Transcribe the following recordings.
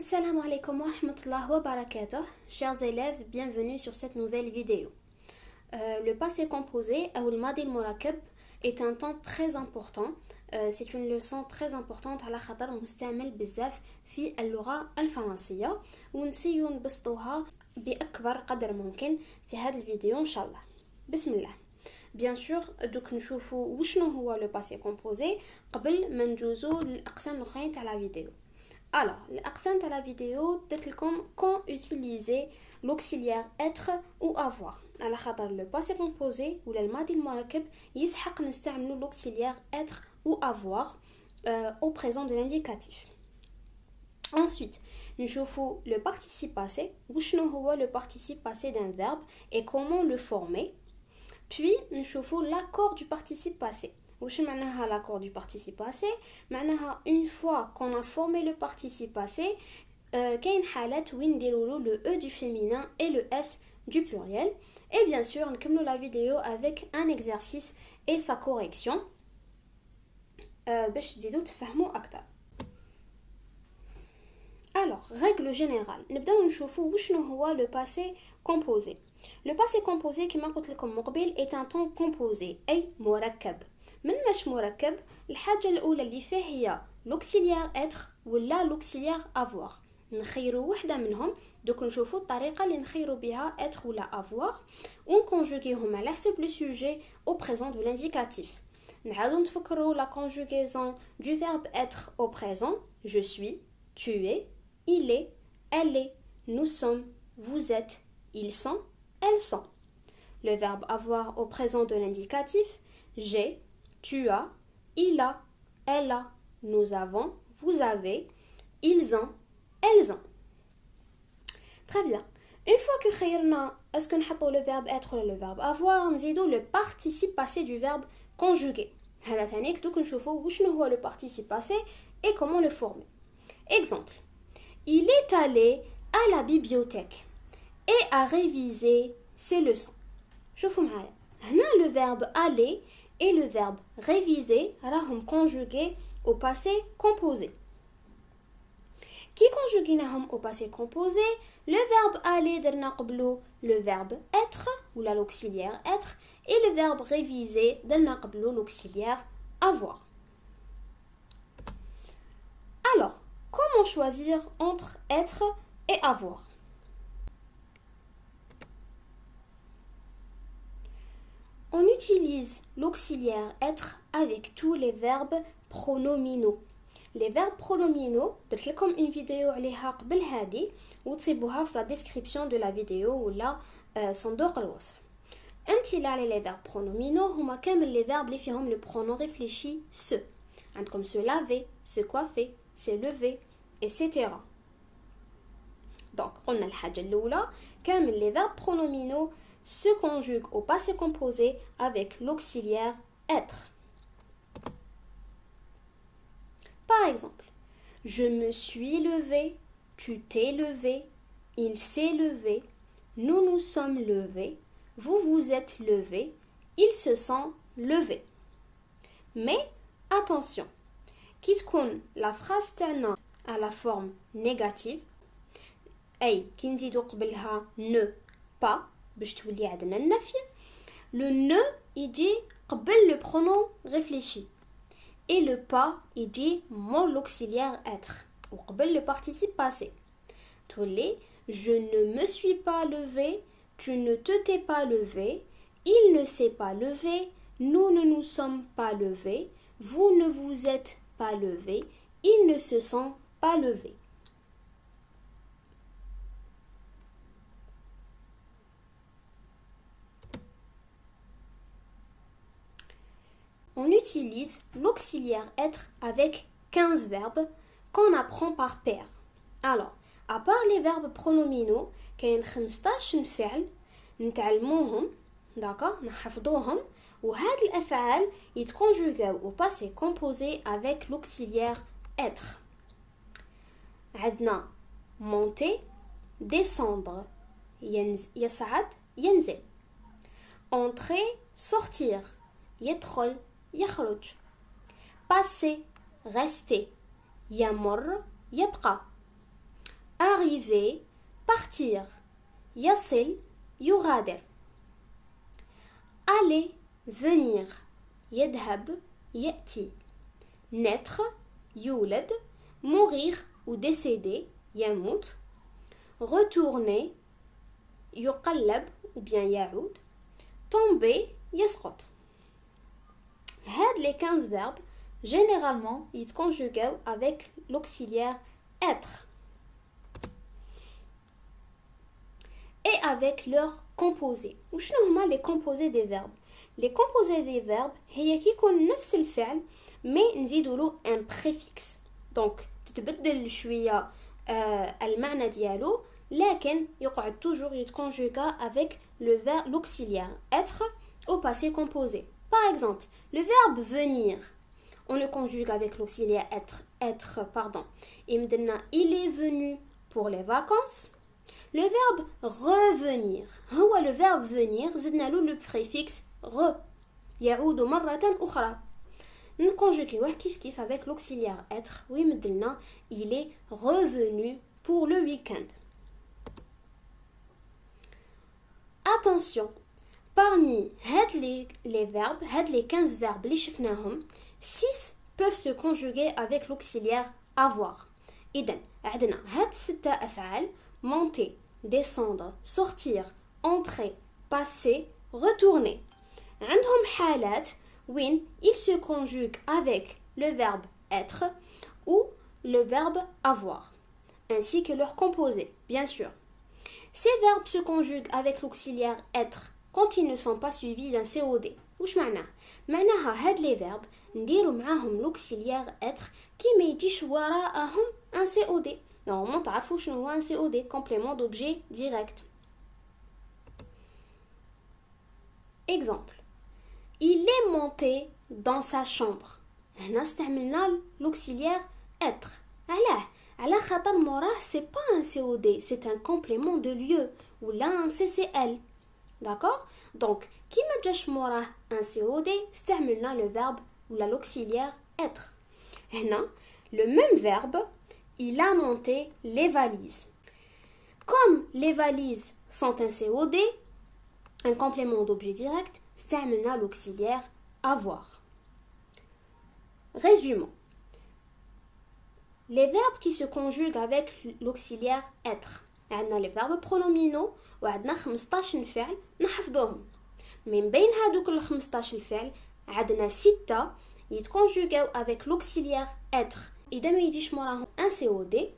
Assalamu alaikum wa rahmatullahi wa barakatuh. Chers élèves, bienvenue sur cette nouvelle vidéo. Le passé composé, ou le madi al-murakab, est un temps très important. C'est une leçon très importante على خاطر مستعمل بزاف في اللغة الفرنسية ونسيو نبسطوها بأكبر قدر ممكن في هذا الفيديو إن شاء الله. بسم الله. Bien sûr, دوك نشوفوا وشنو هو le passé composé قبل ما ندوزو للأقسام الأخرين تاع la vidéo. Alors, l'accent de la vidéo, quand utiliser l'auxiliaire être ou avoir. على خاطر le passé composé ou le madi المركب يسحق نستعملو l'auxiliaire être ou avoir au présent de l'indicatif. Ensuite, nous نشوفوا le participe passé. وشنو هو le participe passé d'un verbe et comment le former. Puis, nous نشوفوا l'accord du participe passé. وش معناها l'accord du participe passé معناها une fois qu'on a formé le participe passé كاين حالات وين نديرولو le e du féminin et le s du pluriel et bien sûr نكملوا la vidéo avec un exercice et sa correction باش تزيدوا تفهموا اكثر. Alors, règle générale, نبداو نشوفوا وشنو هو le passé composé. Le passé composé كما قلت لكم مقبل est un temps composé أي مركب. من مش مركب الحاجة الأولى اللي فيه هي l'auxiliaire être ولا l'auxiliaire avoir. نخيروا وحدة منهم دوك نشوفوا الطريقة اللي نخيروا بها être ولا avoir ونكونجوغيهم على حسب le sujet au présent de l'indicatif. نعاودو نتفكروا la conjugaison du verbe être au présent. Je suis, tu es, il est, elle est, nous sommes, vous êtes, ils sont, elles sont. Le verbe avoir au présent de l'indicatif. J'ai, tu as, il a, elle a, nous avons, vous avez, ils ont, elles ont. Très bien. Une fois que خيرنا est-ce que نحطوا le verbe être ou le verbe avoir نزيدوا le participe passé du verbe conjugué. هذا ثاني دوك نشوفوا وشنو هو le participe passé et comment le former. Exemple. Il est allé à la bibliothèque et a révisé ses leçons. شوفوا معايا. هنا le verbe aller et le verbe réviser راهم conjugués au passé composé. Qui conjuguinاهم au passé composé? Le verbe aller درنا قبلو le verbe être ou l'auxiliaire être et le verbe réviser درنا قبلو l'auxiliaire avoir. Alors, comment choisir entre être et avoir? On utilise l'auxiliaire être avec tous les verbes pronominaux. Les verbes pronominaux, درت لكم une vidéo عليها قبل هذه وتصيبوها في la description de la vidéo ولا صندوق الوصف. امثلة les verbes pronominaux هما كامل les verbes اللي فيهم le pronom réfléchi se. عندكم se laver, se coiffer, se lever, etc. Donc, قلنا الحاجة الأولى كامل les verbes pronominaux se conjugue au passé composé avec l'auxiliaire être. Par exemple, je me suis levé, tu t'es levé, il s'est levé, nous nous sommes levés, vous vous êtes levés, ils se sont levés. Mais attention, كي تكون la phrase تاعنا à la forme négative أي كي نزيدو قبلها ne pas باش تولي عندنا النفي le ne يجي قبل le pronom réfléchi et le pas يجي مور l'auxiliaire être وقبل le participe passé تولي je ne me suis pas levé tu ne t'es pas levé il ne s'est pas levé nous ne nous sommes pas levés vous ne vous êtes pas levés ils ne se sont pas levés. On utilise l'auxiliaire être avec 15 verbes qu'on apprend par paire. Alors, à part les verbes pronominaux, كاين 15 فعل نتعلموهم d'accord نحفظوهم وهاد الأفعال يتكونجوغاو au passé composé avec l'auxiliaire être. عندنا monter, descendre, يصعد, ينزل. Entrer, sortir, يدخل, يخرج. Passer, rester, يمر, يبقى. arriver, partir. يصل, يغادر. Aller, venir. يذهب, يأتي. Naître, يولد. Mourir ou décéder, يموت. Retourner, يقلب ou bien يعود. Tomber, يسقط. هاد les 15 verbes, généralement, ils conjuguent avec l'auxiliaire être et avec leur composé. وشنو هما les composés des verbes? Les composés des verbes هي كيكون نفس الفعل mais نزيدوا له un préfixe. donc تتبدل شويه المعنى ديالو لكن يقعد toujours يتconjuga avec le verbe l'auxiliaire être au passé composé. Par exemple, le verbe venir, on le conjugue avec l'auxiliaire être. Il est venu pour les vacances. Le verbe revenir, هو le verbe venir زدنا له le préfixe re. يعود مرة أخرى. نconjugueوه كيف avec l'auxiliaire être ويمدلنا il est revenu pour le week-end. Attention, parmi les verbes, les 15 verbes اللي شفناهم, 6 peuvent se conjuguer avec l'auxiliaire avoir. إذن عندنا هاد 6 أفعال monter, descendre, sortir, entrer, passer, retourner. عندهم حالات وين ils se conjuguent avec le verbe être ou le verbe avoir, ainsi que leur composé, bien sûr. Ces verbes se conjuguent avec l'auxiliaire être quand ils ne sont pas suivis d'un COD. وش معناه؟ معناها هاد les verbes نديروا معاهم l'auxiliaire être كي ما يجيش وراءهم un COD. Normalement تعرفوا شنو هو un COD, complément d'objet direct. Exemple. Il est monté dans sa chambre. هنا استعملنا l'auxiliaire être. على خاطر موراه c'est pas un COD, c'est un complément de lieu ou là un CCL. D'accord? Donc, qui ما جاش موراه un COD, استعملنا le verbe ou l'auxiliaire être. هنا le même verbe, il a monté les valises. Comme les valises sont un COD, un complément d'objet direct, استعملنا l'auxiliaire avoir. Résumons. Les verbes qui se conjuguent avec l'auxiliaire être. عندنا les verbes pronominaux وعندنا 15 فعل نحفظوهم. من بين هادوك ال 15 فعل عندنا 6 يتconjuguent avec l'auxiliaire être. إذا ما يجيش موراهم un COD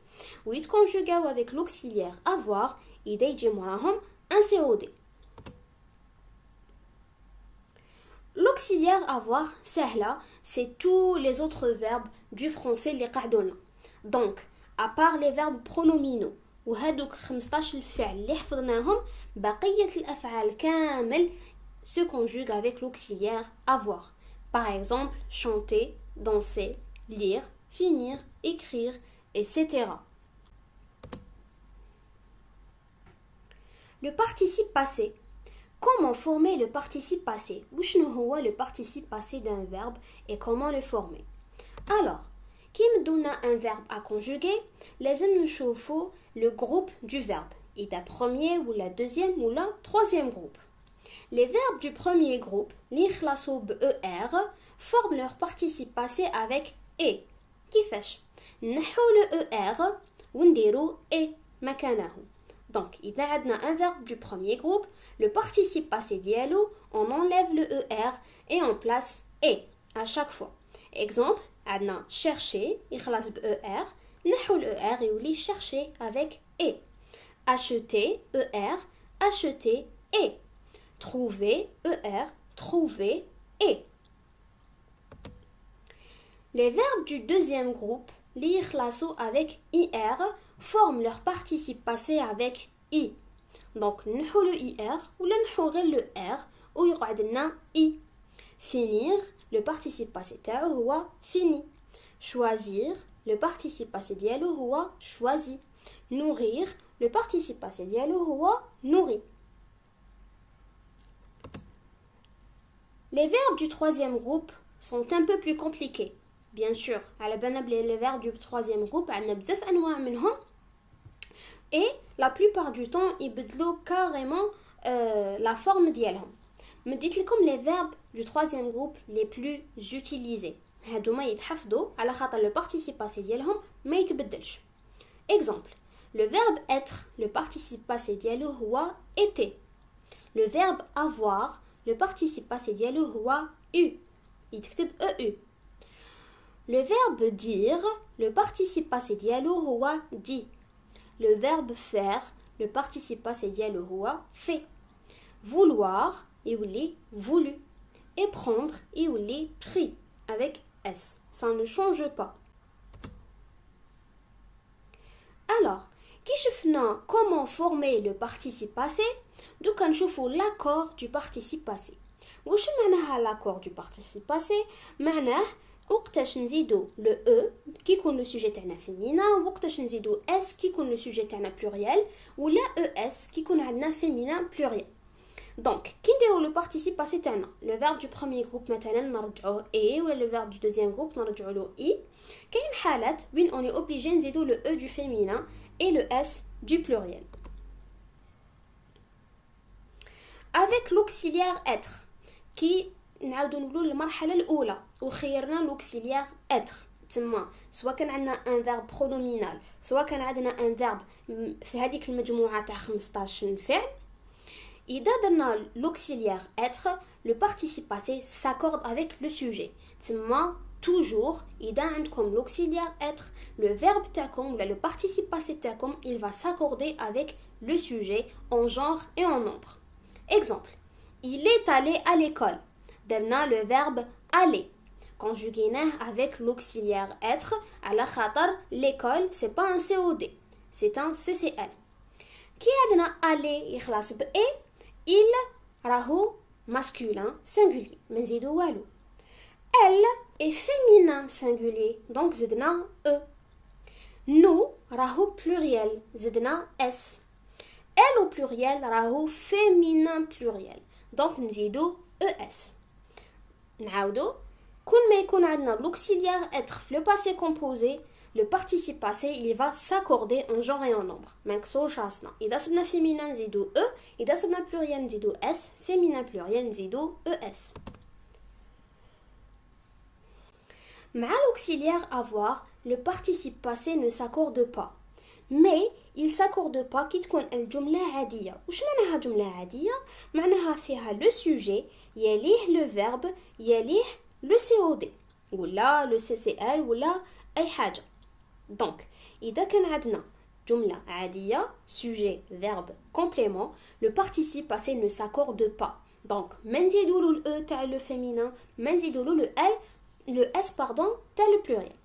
ويتconjuguent avec l'auxiliaire avoir إذا يجي موراهم un COD. L'auxiliaire avoir سهلة, c'est tous les autres verbes du français اللي قعدونا. Donc, à part les verbes pronominaux وهادوك 15 الفعل اللي حفظناهم, بقية الأفعال كامل se conjuguent avec l'auxiliaire avoir. Par exemple, chanter, danser, lire, finir, écrire, etc. Le participe passé. Comment former le participe passé? وشنو هو le participe passé d'un verbe et comment le former? Alors, كي مدونا un verbe à conjuguer, لازم نشوفوا le groupe du verbe. إذا premier ou la deuxième ou la troisième groupe. Les verbes du premier groupe, اللي يخلصوا ب ER, forment leur participe passé avec E. كيفاش؟ نحو le ER ونديروا E مكانه. Donc, إذا عندنا un verbe du premier groupe, le participe passé dialo, on enlève le ER et on place E à chaque fois. Exemple, عندنا chercher, يخلص ب ER, نحو le ER يولي chercher avec E. Acheter, ER, acheter, E. Trouver, ER, trouver, E. Les verbes du deuxième groupe, li يخلصوا avec IR, forment leur participe passé avec I. Donc, نحو le IR ou نحو غير le R ou يقعد لنا I. Finir, le participe passé تاعو هو fini. Choisir, le participe passé ديالو هو choisi. Nourrir, le participe passé ديالو هو nourri. Les verbes du troisième groupe sont un peu plus compliqués. Bien sûr, على بالنا بلي les verbes du troisième groupe عندنا بزاف انواع منهم. Et la plupart du temps يبدلوا carrément la forme ديالهم. مديت لكم les verbes du troisième groupe les plus utilisés. هادوما يتحفظوا على خاطر le participe passé ديالهم ما يتبدلش. Exemple, le verbe être, le participe passé ديالو هو était. Le verbe avoir, le participe passé ديالو هو eu. يتكتب EU. Le verbe dire, le participe passé ديالو هو dit. Le verbe faire, le participe passé ديالو هو fait. Vouloir, يولي voulu. Et prendre, يولي pris avec S. Ça ne change pas. Alors, كي شفنا comment former le participe passé, دوكا نشوفوا l'accord du participe passé. واش معناها l'accord du participe passé؟ معناه وقتاش نزيدو لو او كي يكون لو سوجي تاعنا فيمينا، وقتاش نزيدو اس كي يكون لو سوجي تاعنا بلوريال، ولا او اس كي يكون عندنا فيمينا بلوريال. دونك كي نديرو لو بارتيسيب باسي تاعنا لو فيرب دو بروميير جروب مثلا نرجعوه اي، ولا لو فيرب دو دوزيام جروب نرجعو له اي. كاين حالات وين اوني اوبليجي نزيدو لو او دو فيمينا et le S du pluriel. Avec l'auxiliaire être qui نعاودو نقولو المرحلة الأولى وخيرنا l'auxiliaire être تما سواء كان عندنا un verbe pronominal سواء كان عندنا un verbe في هذيك المجموعة تاع 15 فعل. إذا درنا l'auxiliaire être, le participe passé s'accorde avec le sujet. تما toujours إذا عندكم l'auxiliaire être, le verbe تاعكم ولا le participe passé تاعكم il va s'accorder avec le sujet en genre et en nombre. Exemple, il est allé à l'école. درنا le verbe aller. Conjuguénاه avec l'auxiliaire être على خاطر l'école c'est pas un COD, c'est un CCL. كي عندنا aller يخلص ب et, il راهو masculin singulier ما نزيدو والو. Elle est féminin singulier donc زدنا e. Nous راهو pluriel زدنا s. Elle au pluriel راهو féminin pluriel donc نزيدو es. نعاودو كل ما يكون عندنا l'auxiliaire être في le passé composé, le participe passé il va s'accorder en genre et en nombre. ما نكسوش راسنا. إذا صبنا féminin نزيدو e, إذا صبنا pluriel نزيدو s, féminin pluriel نزيدو es. مع l'auxiliaire avoir, le participe passé ne s'accorde pas. Mais il s'accorde pas كي تكون الجملة عادية. وش معناها جملة عادية؟ معناها فيها le sujet يليه le verbe يليه le COD ولا le CCL ولا أي حاجة. donc إذا كان عندنا جملة عادية sujet verbe complément, le participe passé ne s'accorde pas. donc ما نزيدو له le e تاع le féminin, ما نزيدو له le s pardon تاع le pluriel.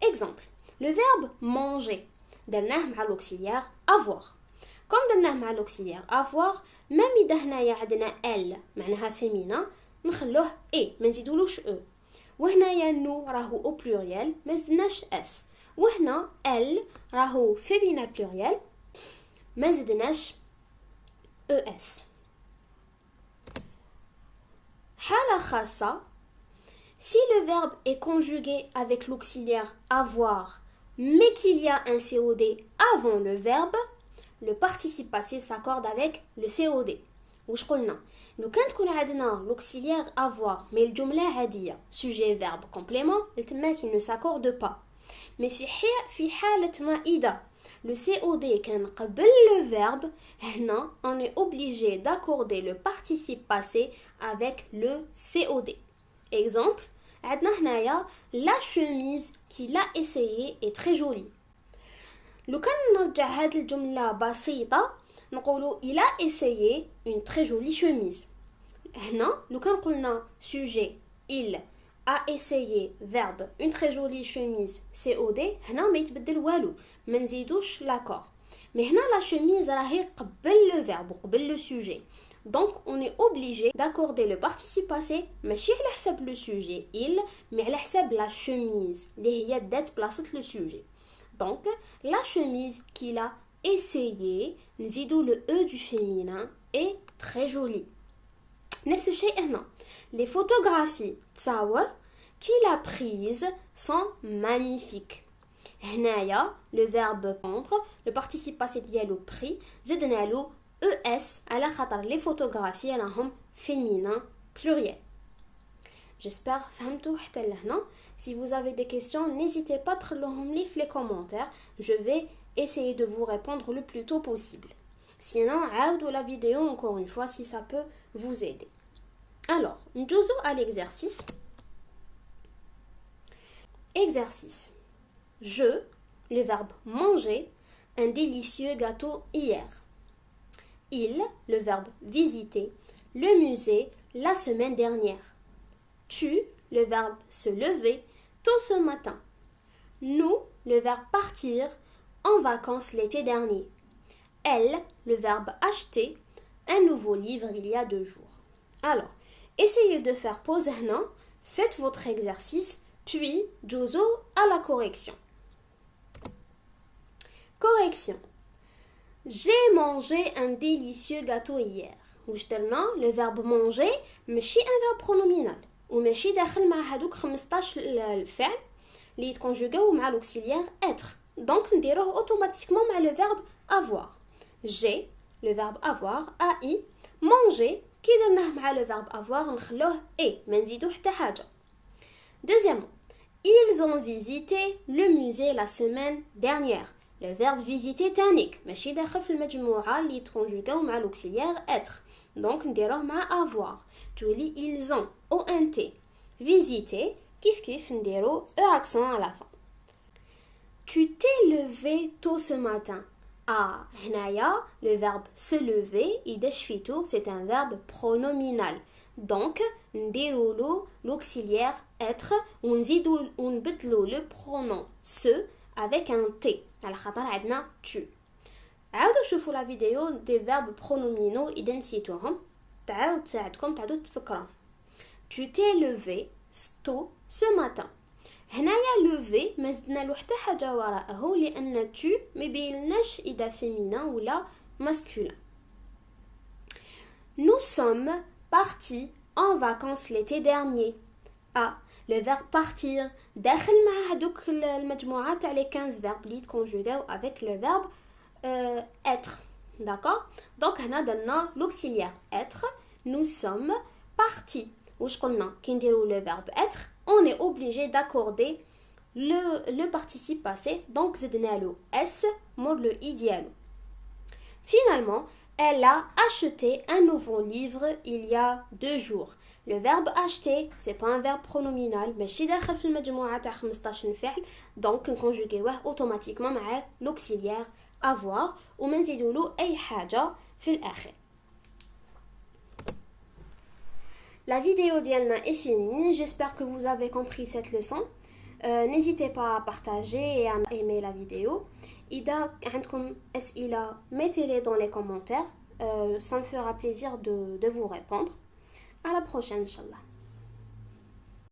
exemple, le verbe manger درناه مع l'auxiliaire avoir. comme درناه مع l'auxiliaire avoir, même إذا هنايا عندنا elle معناها féminin نخلوه e ما نزيدولوش e. وهنايا nous راهو au pluriel ما زدناش s. وهنا elle راهو féminin pluriel ما زدناش es. حالة خاصة, si le verbe est conjugué avec l'auxiliaire avoir mais qu'il y a un COD avant le verbe, le participe passé s'accorde avec le COD. وش قلنا؟ لو كان تكون عندنا l'auxiliaire avoir mais الجملة عادية sujet verbe complément تما qu'il ne s'accorde pas. mais في حالة ما إذا le COD كان قبل le verbe, هنا on est obligé d'accorder le participe passé avec le COD. exemple, عندنا هنايا la chemise qu'il a essayé est très jolie. لو كان نرجع هاد الجملة بسيطة نقولو il a essayé une très jolie chemise. هنا لو كان قلنا sujet il a essayé verbe une très jolie chemise COD, هنا ما يتبدل والو ما نزيدوش l'accord. mais هنا la chemise راهي قبل le verbe وقبل le sujet. donc on est obligé d'accorder le participe passé ماشي على حساب le sujet il mais على حساب la chemise اللي هي دات بلاصة le sujet. donc la chemise qu'il a essayé نزيدو le e du féminin est très jolie. نفس الشيء هنا les photographies تصاور qu'il a prises sont magnifiques. هنايا le verbe prendre le participe passé ديالو pris زدنا له ES على خاطر les photographies راهم féminin pluriel. J'espère فهمتوا حتى لهنا. Si vous avez des questions, n'hésitez pas à تخلوهم لي في les commentaires. Je vais essayer de vous répondre le plus tôt possible. Sinon, عاودوا la vidéo encore une fois si ça peut vous aider. Alors, ندوزو à l'exercice. Exercice. Je, le verbe manger, un délicieux gâteau hier. Il, le verbe visiter, le musée la semaine dernière. Tu, le verbe se lever, tôt ce matin. Nous, le verbe partir, en vacances l'été dernier. Elle, le verbe acheter, un nouveau livre il y a 2 jours. Alors, essayez de faire pause maintenant, faites votre exercice, puis Jozo à la correction. Correction. J'ai mangé un délicieux gâteau hier. Le verbe manger ماشي un verbe pronominal وماشي داخل مع هادوك 15 الفعل اللي يتكونجوغاو مع l'auxiliaire être. Donc نديروه automatiquement مع le verbe avoir. J'ai le verbe avoir ai manger كي درناه مع le verbe avoir نخلوه et ما نزيدو حتى حاجه. Deuxièmement, ils ont visité le musée la semaine dernière. Le verbe visiter تانيك ماشي داخل في المجموعة اللي يتكونجوغاو مع l'auxiliaire être. Donc نديروه مع avoir. تولي ils ont ont visité كيف نديرو accent à la fin. Tu t'es levé tôt ce matin. Ah, هنايا le verbe se lever يدش في tout c'est un verbe pronominal. Donc نديرو له l'auxiliaire être ونزيدو ونبدلو le pronom se avec un T على خاطر عندنا tu. عاودوا شوفوا لا فيديو دي فيرب برونومينو اذا نسيتوهم تعاود تساعدكم تعاودوا تفكروا. Tu t'es levé tôt ce matin. هنايا levé ما زدنا له حتى حاجه وراءه لان tu ما يبينلناش اذا féminin ولا masculin. Nous sommes partis en vacances l'été dernier. Ah, le verbe partir داخل مع هذوك المجموعه تاع لي 15 verbes اللي يتكونجوغاو avec le verbe être. D'accord? Donc هنا درنا l'auxiliaire être. Nous sommes partis. واش قلنا كي نديرو le verbe être on est obligé d'accorder le participe passé. Donc زدنا له s مور le i ديالو. Finalement, elle a acheté un nouveau livre il y a 2 jours. Le verbe acheter, c'est pas un verbe pronominal, ماشي داخل في المجموعة تاع 15 فعل. Donc نكونجوغيوه automatiquement مع l'auxiliaire avoir وما نزيدولو أي حاجة في الآخر. La vidéo ديالنا est finie. J'espère que vous avez compris cette leçon. N'hésitez pas à partager et à aimer la vidéo. إذا عندكم أسئلة mettez-les dans les commentaires. Ça me fera plaisir de vous répondre. À la prochaine, Inch'Allah.